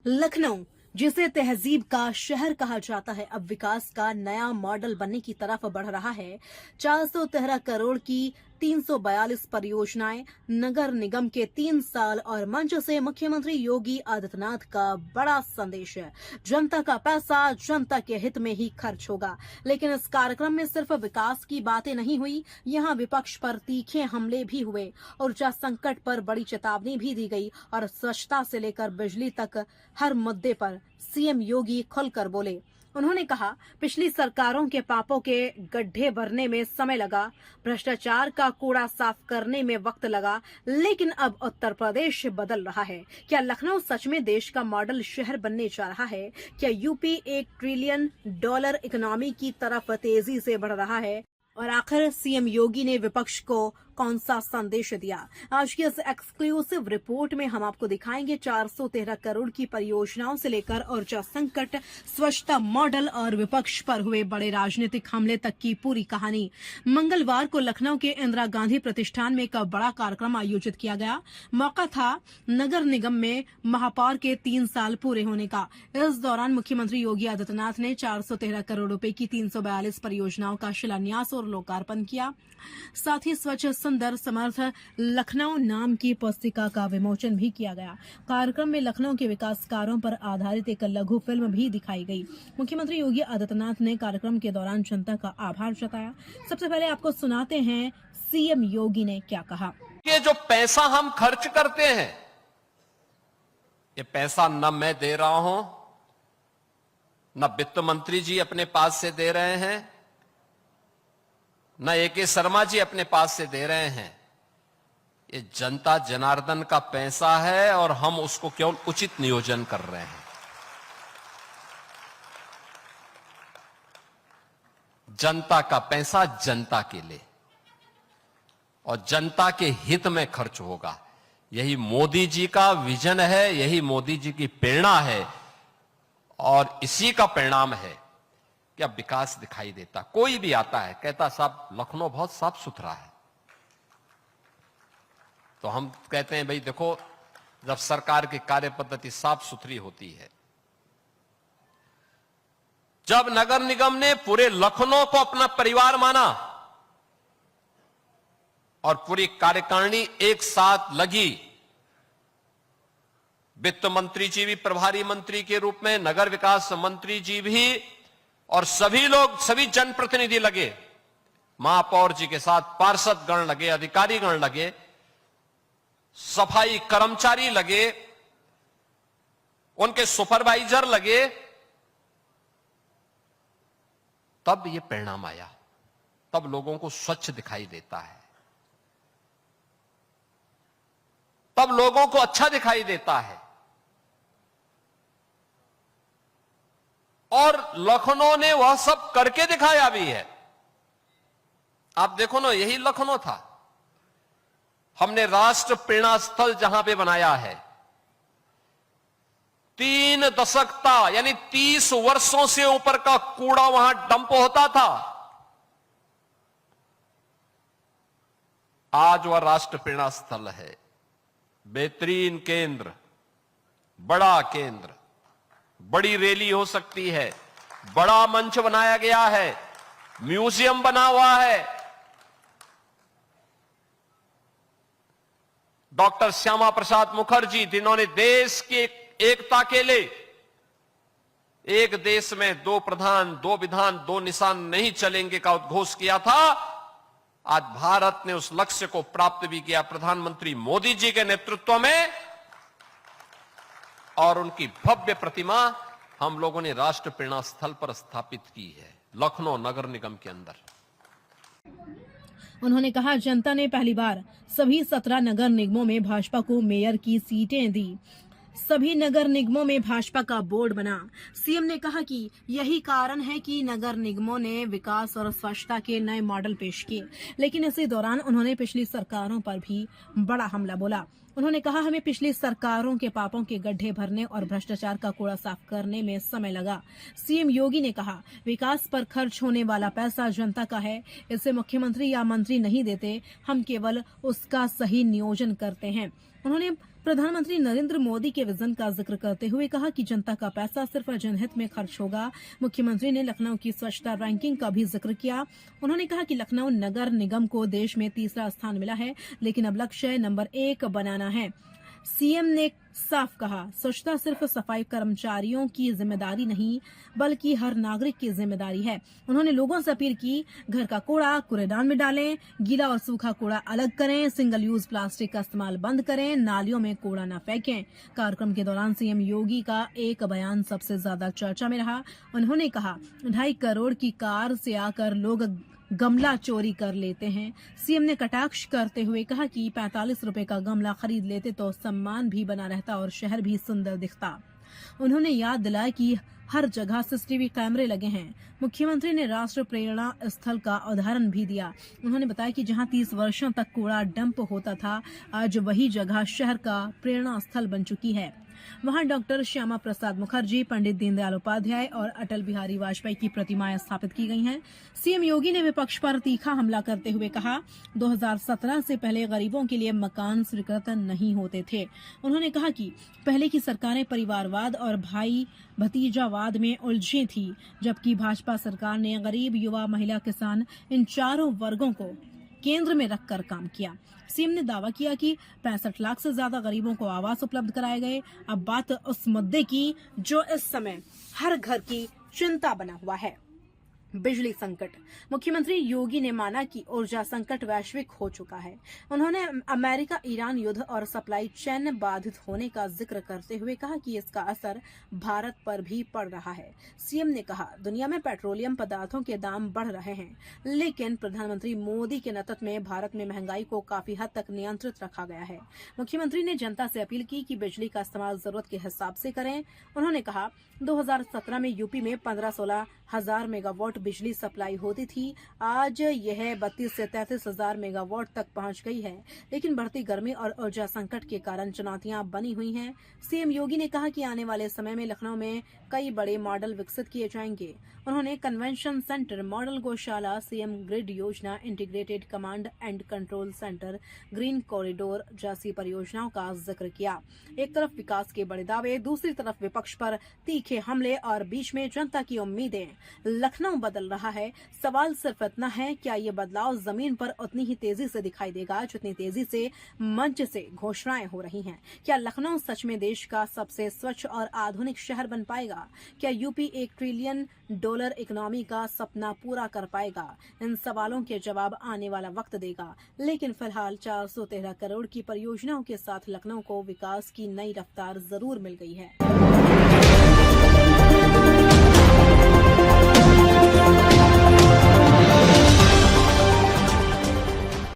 लखनऊ, जिसे तहजीब का शहर कहा जाता है, अब विकास का नया मॉडल बनने की तरफ बढ़ रहा है। 413 करोड़ की 342 परियोजनाएं, नगर निगम के 3 साल और मंच से मुख्यमंत्री योगी आदित्यनाथ का बड़ा संदेश है। जनता का पैसा जनता के हित में ही खर्च होगा। लेकिन इस कार्यक्रम में सिर्फ विकास की बातें नहीं हुई, यहाँ विपक्ष पर तीखे हमले भी हुए, ऊर्जा संकट पर बड़ी चेतावनी भी दी गई और स्वच्छता से लेकर बिजली तक हर मुद्दे पर सीएम योगी खुलकर बोले। उन्होंने कहा, पिछली सरकारों के पापों के गड्ढे भरने में समय लगा, भ्रष्टाचार का कूड़ा साफ करने में वक्त लगा, लेकिन अब उत्तर प्रदेश बदल रहा है। क्या लखनऊ सच में देश का मॉडल शहर बनने जा रहा है? क्या यूपी $1 ट्रिलियन इकोनॉमी की तरफ तेजी से बढ़ रहा है? और आखिर सीएम योगी ने विपक्ष को कौन सा संदेश दिया? आज की इस एक्सक्लूसिव रिपोर्ट में हम आपको दिखाएंगे 413 करोड़ की परियोजनाओं से लेकर ऊर्जा संकट, स्वच्छता मॉडल और विपक्ष पर हुए बड़े राजनीतिक हमले तक की पूरी कहानी। मंगलवार को लखनऊ के इंदिरा गांधी प्रतिष्ठान में एक बड़ा कार्यक्रम आयोजित किया गया। मौका था नगर निगम में महापौर के 3 साल पूरे होने का। इस दौरान मुख्यमंत्री योगी आदित्यनाथ ने 413 करोड़ रुपए की 342 परियोजनाओं का शिलान्यास और लोकार्पण किया। साथ ही स्वच्छ सुंदर समर्थ लखनऊ नाम की पुस्तिका का विमोचन भी किया गया। कार्यक्रम में लखनऊ के विकास कार्यों पर आधारित एक लघु फिल्म भी दिखाई गई। मुख्यमंत्री योगी आदित्यनाथ ने कार्यक्रम के दौरान जनता का आभार जताया। सबसे पहले आपको सुनाते हैं सीएम योगी ने क्या कहा। ये जो पैसा हम खर्च करते हैं, ये पैसा न मैं दे रहा हूं, न वित्त मंत्री जी अपने पास से दे रहे हैं, न AK शर्मा जी अपने पास से दे रहे हैं। ये जनता जनार्दन का पैसा है और हम उसको केवल उचित नियोजन कर रहे हैं। जनता का पैसा जनता के लिए और जनता के हित में खर्च होगा। यही मोदी जी का विजन है, यही मोदी जी की प्रेरणा है और इसी का परिणाम है कि अब विकास दिखाई देता। कोई भी आता है कहता साहब लखनऊ बहुत साफ सुथरा है, तो हम कहते हैं भाई देखो, जब सरकार की कार्य पद्धति साफ सुथरी होती है, जब नगर निगम ने पूरे लखनऊ को अपना परिवार माना और पूरी कार्यकारिणी एक साथ लगी, वित्त मंत्री जी भी प्रभारी मंत्री के रूप में, नगर विकास मंत्री जी भी, और सभी लोग, सभी जनप्रतिनिधि लगे, महापौर जी के साथ पार्षद गण लगे, अधिकारी गण लगे, सफाई कर्मचारी लगे, उनके सुपरवाइजर लगे, तब ये परिणाम आया। तब लोगों को स्वच्छ दिखाई देता है, तब लोगों को अच्छा दिखाई देता है। और लखनऊ ने वह सब करके दिखाया भी है। आप देखो ना, यही लखनऊ था। हमने राष्ट्र प्रेरणा स्थल जहां पे बनाया है, 3 दशक यानी 30 वर्षों से ऊपर का कूड़ा वहां डंप होता था। आज वह राष्ट्र प्रेरणा स्थल है। बेहतरीन केंद्र, बड़ा केंद्र, बड़ी रैली हो सकती है, बड़ा मंच बनाया गया है, म्यूजियम बना हुआ है। डॉक्टर श्यामा प्रसाद मुखर्जी, जिन्होंने देश की एकता के लिए एक देश में 2 प्रधान 2 विधान 2 निशान नहीं चलेंगे का उद्घोष किया था, आज भारत ने उस लक्ष्य को प्राप्त भी किया प्रधानमंत्री मोदी जी के नेतृत्व में। और उनकी भव्य प्रतिमा हम लोगों ने राष्ट्र प्रेरणा स्थल पर स्थापित की है, लखनऊ नगर निगम के अंदर। उन्होंने कहा, जनता ने पहली बार सभी 17 नगर निगमों में भाजपा को मेयर की सीटें दी। सभी नगर निगमों में भाजपा का बोर्ड बना। सीएम ने कहा कि यही कारण है कि नगर निगमों ने विकास और स्वच्छता के नए मॉडल पेश किए। लेकिन इसी दौरान उन्होंने पिछली सरकारों पर भी बड़ा हमला बोला। उन्होंने कहा, हमें पिछली सरकारों के पापों के गड्ढे भरने और भ्रष्टाचार का कूड़ा साफ करने में समय लगा। सीएम योगी ने कहा, विकास पर खर्च होने वाला पैसा जनता का है, इसे मुख्यमंत्री या मंत्री नहीं देते, हम केवल उसका सही नियोजन करते हैं। उन्होंने प्रधानमंत्री नरेंद्र मोदी के विजन का जिक्र करते हुए कहा कि जनता का पैसा सिर्फ जनहित में खर्च होगा। मुख्यमंत्री ने लखनऊ की स्वच्छता रैंकिंग का भी जिक्र किया। उन्होंने कहा कि लखनऊ नगर निगम को देश में तीसरा स्थान मिला है, लेकिन अब लक्ष्य नंबर 1 बनाना है। सीएम ने साफ कहा, स्वच्छता सिर्फ सफाई कर्मचारियों की जिम्मेदारी नहीं बल्कि हर नागरिक की जिम्मेदारी है। उन्होंने लोगों से अपील की, घर का कूड़ा कूड़ेदान में डालें, गीला और सूखा कूड़ा अलग करें, सिंगल यूज प्लास्टिक का इस्तेमाल बंद करें, नालियों में कूड़ा न फेंकें। कार्यक्रम के दौरान सीएम योगी का एक बयान सबसे ज्यादा चर्चा में रहा। उन्होंने कहा, 2.5 करोड़ की कार से आकर लोग गमला चोरी कर लेते हैं। सीएम ने कटाक्ष करते हुए कहा कि 45 रुपए का गमला खरीद लेते तो सम्मान भी बना रहता और शहर भी सुंदर दिखता। उन्होंने याद दिलाया कि हर जगह सीसीटीवी कैमरे लगे हैं। मुख्यमंत्री ने राष्ट्र प्रेरणा स्थल का उदाहरण भी दिया। उन्होंने बताया कि जहां 30 वर्षों तक कूड़ा डंप होता था, आज वही जगह शहर का प्रेरणा स्थल बन चुकी है। वहां डॉक्टर श्यामा प्रसाद मुखर्जी, पंडित दीनदयाल उपाध्याय और अटल बिहारी वाजपेयी की प्रतिमाएं स्थापित की गई हैं। सीएम योगी ने विपक्ष पर तीखा हमला करते हुए कहा, 2017 से पहले गरीबों के लिए मकान स्वीकृत नहीं होते थे। उन्होंने कहा कि पहले की सरकारें परिवारवाद और भाई भतीजावाद में उलझी थी, जबकि भाजपा सरकार ने गरीब, युवा, महिला, किसान इन चारों वर्गों को केंद्र में रखकर काम किया। सीएम ने दावा किया कि 65 लाख से ज्यादा गरीबों को आवास उपलब्ध कराए गए। अब बात उस मुद्दे की जो इस समय हर घर की चिंता बना हुआ है, बिजली संकट। मुख्यमंत्री योगी ने माना कि ऊर्जा संकट वैश्विक हो चुका है। उन्होंने अमेरिका ईरान युद्ध और सप्लाई चेन बाधित होने का जिक्र करते हुए कहा कि इसका असर भारत पर भी पड़ रहा है। सीएम ने कहा, दुनिया में पेट्रोलियम पदार्थों के दाम बढ़ रहे हैं, लेकिन प्रधानमंत्री मोदी के नेतृत्व में भारत में महंगाई को काफी हद तक नियंत्रित रखा गया है। मुख्यमंत्री ने जनता से अपील की कि बिजली का इस्तेमाल जरूरत के हिसाब से करें। उन्होंने कहा, 2017 में यूपी में 15-16 हजार मेगावाट बिजली सप्लाई होती थी। आज यह 32 से 33 हजार मेगावाट तक पहुंच गई है, लेकिन बढ़ती गर्मी और ऊर्जा संकट के कारण चुनौतियां बनी हुई हैं। सीएम योगी ने कहा कि आने वाले समय में लखनऊ में कई बड़े मॉडल विकसित किए जाएंगे। उन्होंने कन्वेंशन सेंटर, मॉडल गौशाला, सीएम ग्रिड योजना, integrated command and control centre, green corridor जैसी परियोजनाओं का जिक्र किया। एक तरफ विकास के बड़े दावे, दूसरी तरफ विपक्ष पर तीखे हमले और बीच में जनता की उम्मीदें। लखनऊ बदल रहा है। सवाल सिर्फ इतना है, क्या ये बदलाव जमीन पर उतनी ही तेजी से दिखाई देगा जितनी तेजी से मंच से घोषणाएं हो रही हैं? क्या लखनऊ सच में देश का सबसे स्वच्छ और आधुनिक शहर बन पाएगा? क्या यूपी $1 ट्रिलियन इकोनॉमी का सपना पूरा कर पाएगा? इन सवालों के जवाब आने वाला वक्त देगा, लेकिन फिलहाल 413 करोड़ की परियोजनाओं के साथ लखनऊ को विकास की नई रफ्तार जरूर मिल गई है।